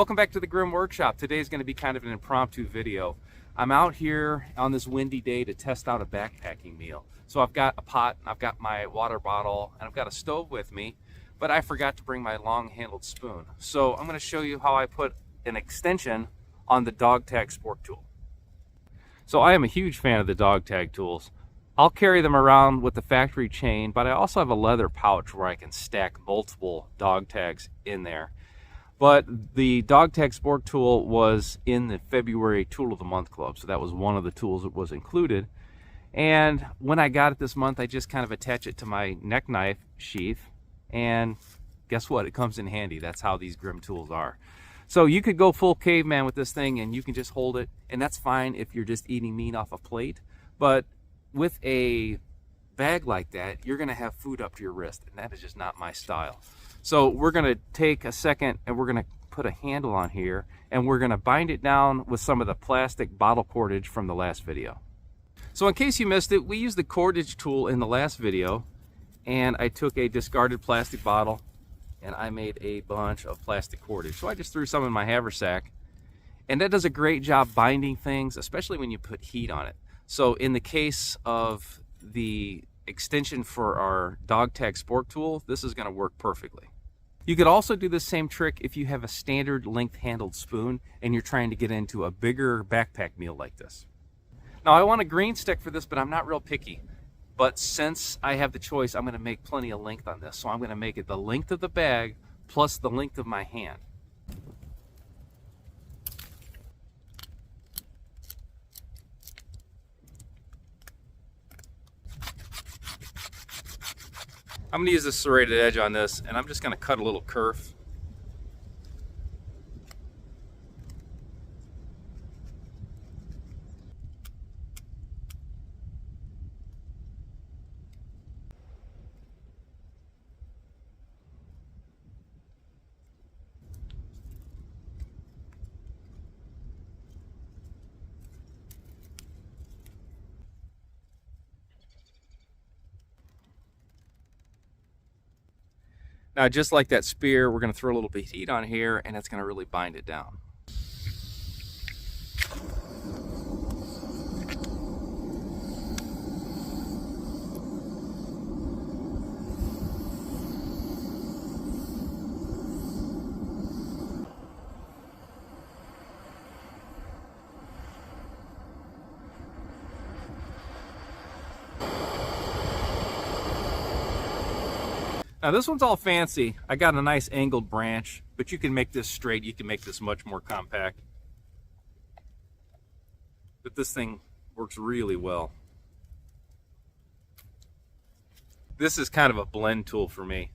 Welcome back to the Grim Workshop. Today is going to be kind of an impromptu video. I'm out here on this windy day to test out a backpacking meal. So I've got a pot, I've got my water bottle, and I've got a stove with me, but I forgot to bring my long-handled spoon. So I'm going to show you how I put an extension on the Dog Tag Spork tool. So I am a huge fan of the Dog Tag tools. I'll carry them around with the factory chain, but I also have a leather pouch where I can stack multiple dog tags in there. But the Dog Tag Spork tool was in the February Tool of the Month Club, so that was one of the tools that was included. And when I got it this month, I just kind of attach it to my neck knife sheath, and guess what? It comes in handy. That's how these Grim tools are. So you could go full caveman with this thing, and you can just hold it, and that's fine if you're just eating meat off a plate. But with a bag like that, you're going to have food up to your wrist, and that is just not my style. So we're going to take a second and we're going to put a handle on here, and we're going to bind it down with some of the plastic bottle cordage from the last video. So in case you missed it, we used the Cordage Tool in the last video, and I took a discarded plastic bottle and I made a bunch of plastic cordage. So I just threw some in my haversack, and that does a great job binding things, especially when you put heat on it. So in the case of the extension for our Dog Tag Spork tool, this is going to work perfectly. You could also do the same trick if you have a standard length handled spoon and you're trying to get into a bigger backpack meal like this. Now I want a green stick for this, but I'm not real picky. But since I have the choice, I'm going to make plenty of length on this. So I'm going to make it the length of the bag plus the length of my hand. I'm going to use this serrated edge on this, and I'm just going to cut a little curve. Now, just like that spear, we're going to throw a little bit of heat on here, and it's going to really bind it down. Now this one's all fancy. I got a nice angled branch, but you can make this straight. You can make this much more compact. But this thing works really well. This is kind of a blend tool for me.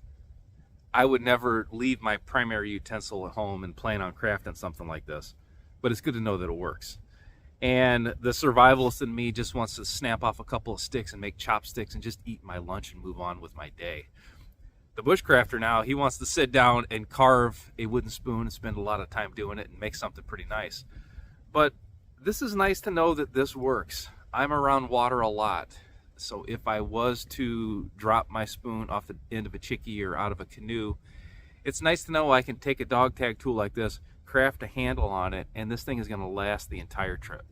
I would never leave my primary utensil at home and plan on crafting something like this, but it's good to know that it works. And the survivalist in me just wants to snap off a couple of sticks and make chopsticks and just eat my lunch and move on with my day. The bushcrafter now, he wants to sit down and carve a wooden spoon and spend a lot of time doing it and make something pretty nice. But this is nice to know that this works. I'm around water a lot, so if I was to drop my spoon off the end of a chickie or out of a canoe, it's nice to know I can take a dog tag tool like this, craft a handle on it, and this thing is going to last the entire trip.